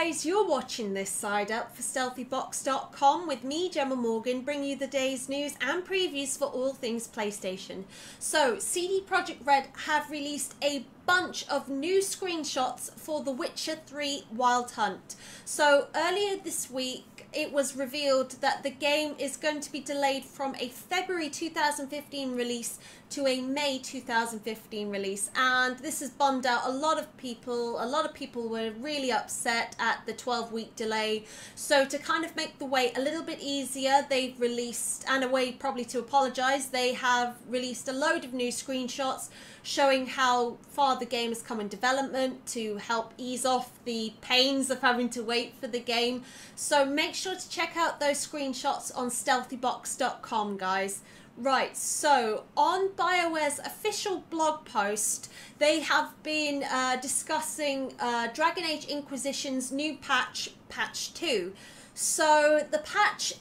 guys, you're watching this side up for stealthybox.com with me, Gemma Morgan, bringing you the day's news and previews for all things PlayStation. So, CD Projekt Red have released a bunch of new screenshots for The Witcher 3 Wild Hunt. So, earlier this week, it was revealed that the game is going to be delayed from a February 2015 release to a May 2015 release, and this has bummed out a lot of people. A lot of people were really upset at the 12-week delay. So to kind of make the wait a little bit easier, they've released, and a way probably to apologise, they have released a load of new screenshots showing how far the game has come in development to help ease off the pains of having to wait for the game. So make sure to check out those screenshots on stealthybox.com, guys. Right, so on BioWare's official blog post, they have been discussing Dragon Age Inquisition's new patch, Patch 2. So the patch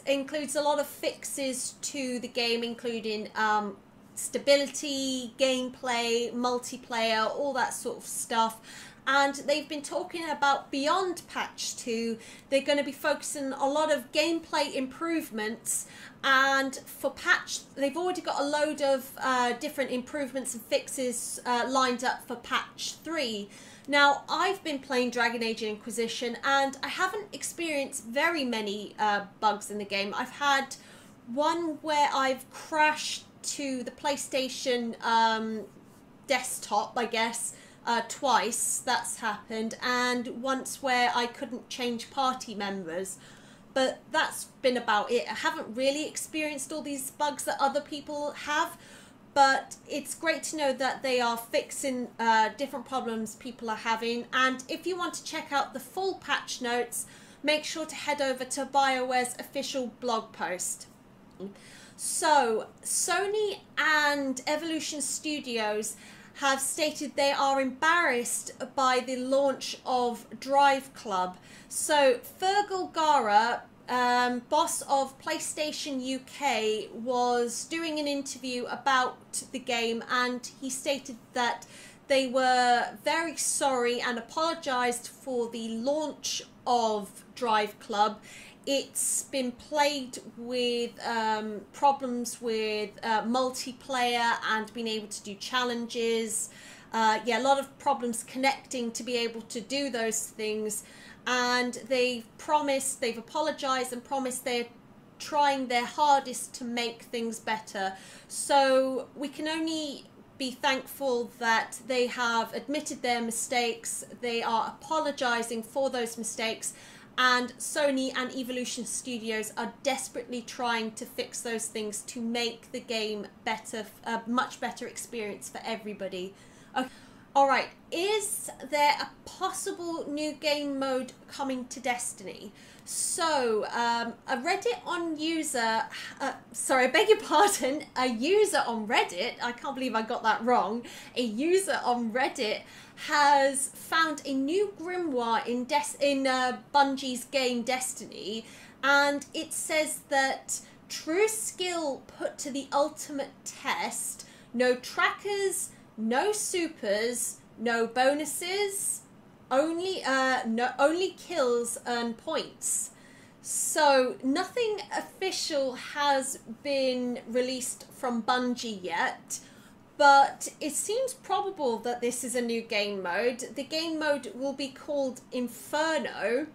includes a lot of fixes to the game, including stability, gameplay, multiplayer, all that sort of stuff. And they've been talking about beyond Patch 2, they're going to be focusing a lot of gameplay improvements. And for Patch, they've already got a load of different improvements and fixes lined up for Patch 3. Now, I've been playing Dragon Age Inquisition and I haven't experienced very many bugs in the game. I've had one where I've crashed to the PlayStation desktop, I guess, twice. That's happened, and once where I couldn't change party members, but that's been about it. I haven't really experienced all these bugs that other people have, but it's great to know that they are fixing different problems people are having. And if you want to check out the full patch notes, make sure to head over to BioWare's official blog post. So, Sony and Evolution Studios have stated they are embarrassed by the launch of Driveclub. So, Fergal Gara, boss of PlayStation UK, was doing an interview about the game, and he stated that they were very sorry and apologised for the launch of Driveclub. It's been plagued with problems with multiplayer and being able to do challenges. Yeah, a lot of problems connecting to be able to do those things. And they've apologised and promised they're trying their hardest to make things better. So we can only be thankful that they have admitted their mistakes. They are apologising for those mistakes. And Sony and Evolution Studios are desperately trying to fix those things to make the game better, a much better experience for everybody. Okay. Alright, is there a possible new game mode coming to Destiny? So, a user on Reddit, I can't believe I got that wrong, a user on Reddit has found a new grimoire in Bungie's game Destiny, and it says that true skill put to the ultimate test, no trackers, no supers, no bonuses, only kills and points. So nothing official has been released from Bungie yet, but it seems probable that this is a new game mode. The game mode will be called Inferno,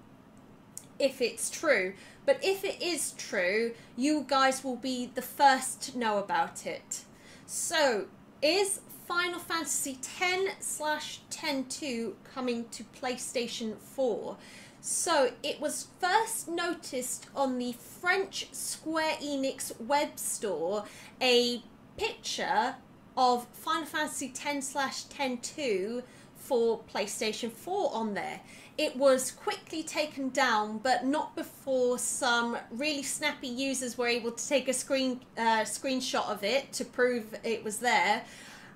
if it's true. But if it is true, you guys will be the first to know about it. So, is Final Fantasy X/X-2 coming to PlayStation 4? So, it was first noticed on the French Square Enix web store, a picture of Final Fantasy X/X-2 for PlayStation 4 on there. It was quickly taken down, but not before some really snappy users were able to take a screenshot of it to prove it was there.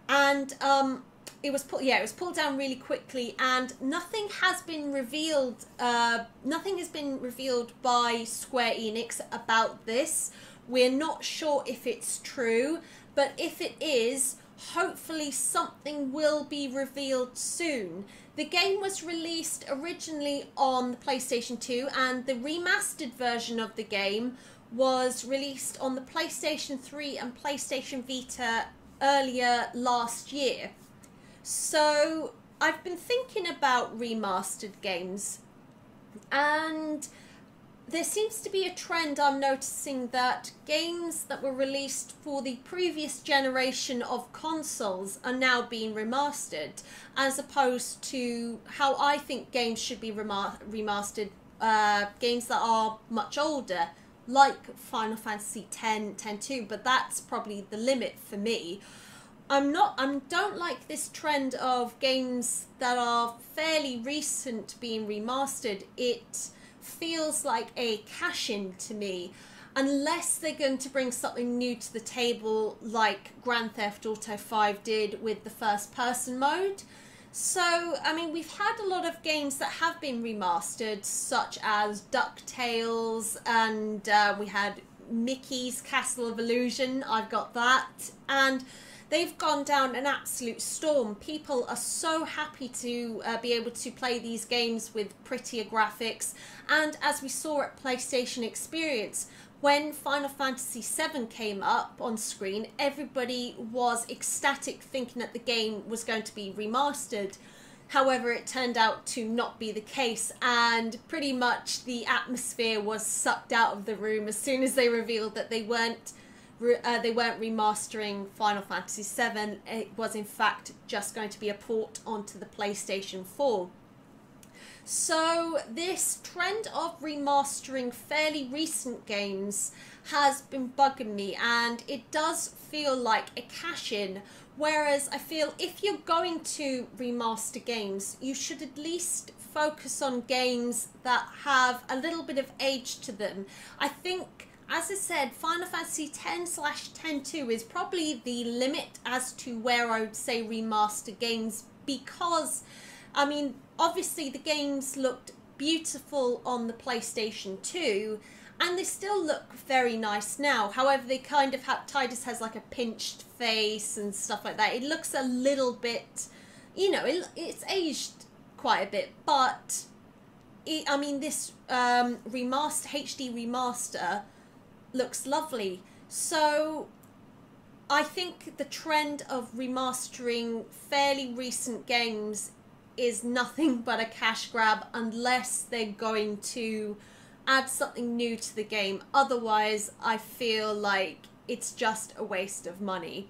And it was pulled down really quickly, and nothing has been revealed. Nothing has been revealed by Square Enix about this. We're not sure if it's true, but if it is, hopefully something will be revealed soon. The game was released originally on the PlayStation 2, and the remastered version of the game was released on the PlayStation 3 and PlayStation Vita earlier last year. So I've been thinking about remastered games, and there seems to be a trend I'm noticing that games that were released for the previous generation of consoles are now being remastered, as opposed to how I think games should be remastered, games that are much older, like Final Fantasy X, X-2, but that's probably the limit for me. I don't like this trend of games that are fairly recent being remastered. It feels like a cash-in to me, unless they're going to bring something new to the table like Grand Theft Auto 5 did with the first-person mode. So, I mean, we've had a lot of games that have been remastered, such as DuckTales, and we had Mickey's Castle of Illusion. I've got that, and they've gone down an absolute storm. People are so happy to be able to play these games with prettier graphics, and as we saw at PlayStation Experience, when Final Fantasy VII came up on screen, everybody was ecstatic thinking that the game was going to be remastered. However, it turned out to not be the case, and pretty much the atmosphere was sucked out of the room as soon as they revealed that they weren't remastering Final Fantasy VII. It was in fact just going to be a port onto the PlayStation 4. So this trend of remastering fairly recent games has been bugging me, and it does feel like a cash-in, whereas I feel if you're going to remaster games, you should at least focus on games that have a little bit of age to them. I think, as I said, Final Fantasy X/X-2 is probably the limit as to where I would say remaster games, because, I mean, obviously the games looked beautiful on the PlayStation 2, and they still look very nice now. However, they kind of have, Tidus has like a pinched face and stuff like that. It looks a little bit, you know, it's aged quite a bit, but I mean, this HD remaster looks lovely. So I think the trend of remastering fairly recent games is nothing but a cash grab, unless they're going to add something new to the game. Otherwise, I feel like it's just a waste of money.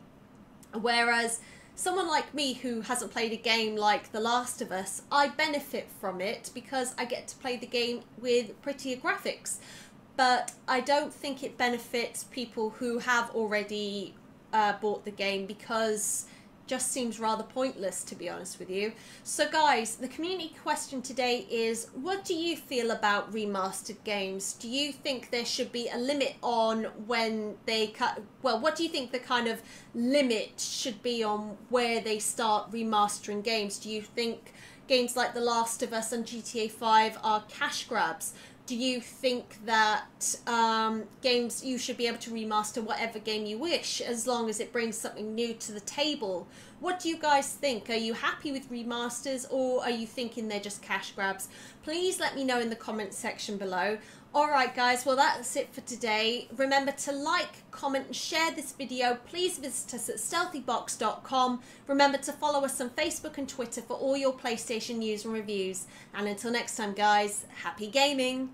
Whereas someone like me who hasn't played a game like The Last of Us, I benefit from it because I get to play the game with prettier graphics. But I don't think it benefits people who have already bought the game, because just seems rather pointless, to be honest with you. So guys, the community question today is, what do you feel about remastered games? Do you think there should be a limit on when they what do you think the kind of limit should be on where they start remastering games? Do you think games like The Last of Us and GTA 5 are cash grabs? Do you think that games, you should be able to remaster whatever game you wish, as long as it brings something new to the table? What do you guys think? Are you happy with remasters, or are you thinking they're just cash grabs? Please let me know in the comments section below. Alright guys, well that's it for today. Remember to like, comment and share this video. Please visit us at stealthybox.com. Remember to follow us on Facebook and Twitter for all your PlayStation news and reviews. And until next time guys, happy gaming!